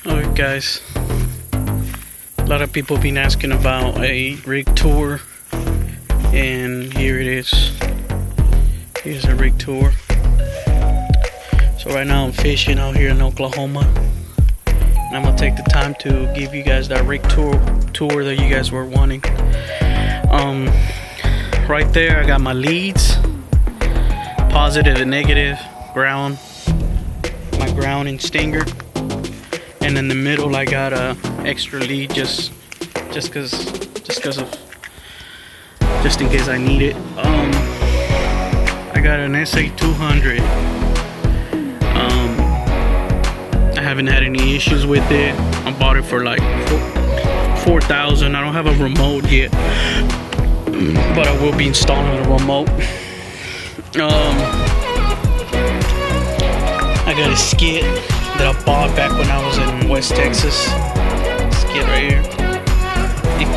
Alright guys, a lot of people been asking about a rig tour, and here it is. Here's a rig tour. So right now I'm fishing out here in Oklahoma, and I'm gonna take the time to give you guys that rig tour that you guys were wanting. Right there I got my leads, positive and negative, ground, my ground and stinger. And in the middle I got a extra lead just in case I need it. I got an sa200. I haven't had any issues with it. I bought it for like $4,000. I don't have a remote yet, but I will be installing a remote. I got a skid that I bought back when I was in West Texas. Skid right here.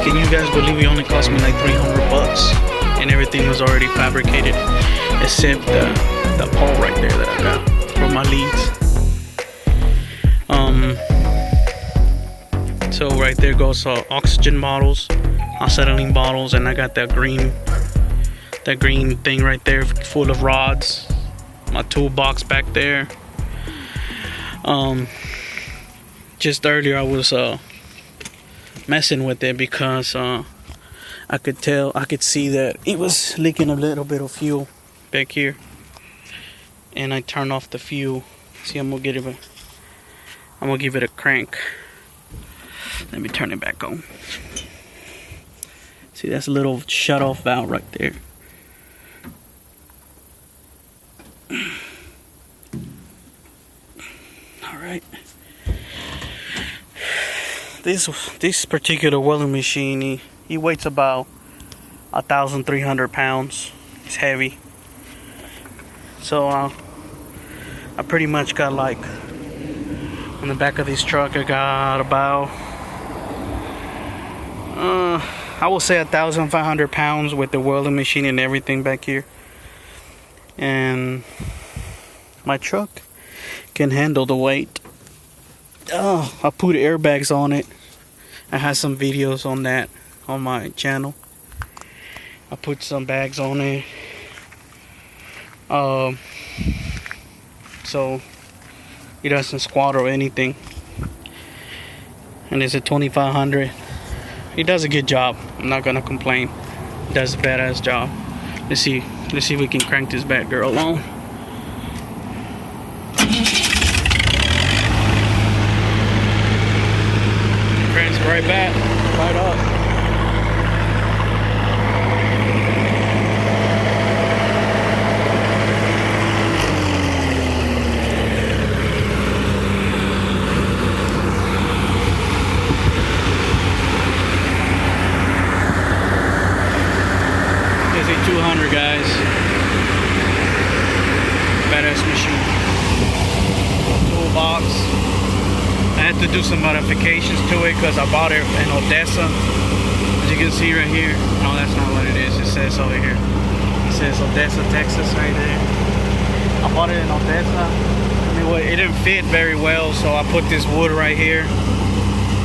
Can you guys believe it only cost me like $300 and everything was already fabricated except the pole right there that I got for my leads. So right there goes oxygen bottles, acetylene bottles, and I got that green thing right there full of rods. My toolbox back there. Just earlier I was messing with it because I could see that it was leaking a little bit of fuel back here, and I turned off the fuel. See, I'm gonna give it a crank. Let me turn it back on. See, that's a little shut off valve right there. Alright. This particular welding machine, he weighs about 1,300 pounds. It's heavy. So I pretty much got, like, on the back of this truck I got about I will say 1,500 pounds with the welding machine and everything back here. And my truck can handle the weight. I put airbags on it. I have some videos on that on my channel. I put some bags on it, so it doesn't squat or anything. And it's a 2500. He does a good job. I'm not gonna complain. He does a badass job. Let's see if we can crank this bad girl on. Cranks right back, right up. sa200, guys. Badass machine. Toolbox. I had to do some modifications to it because I bought it in Odessa. As you can see right here. No, that's not what it is. It says over here. It says Odessa, Texas right there. I bought it in Odessa. I mean, it didn't fit very well, so I put this wood right here.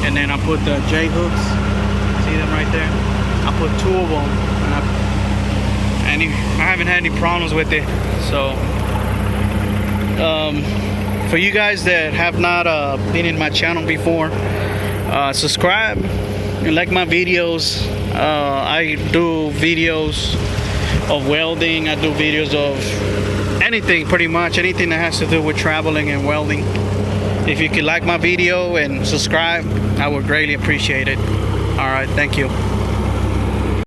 And then I put the J-hooks. See them right there? I put two of them. And I haven't had any problems with it. So for you guys that have not been in my channel before, subscribe and like my videos. I do videos of welding. I do videos of anything, pretty much anything that has to do with traveling and welding. If you could like my video and subscribe, I would greatly appreciate it. Alright, thank you.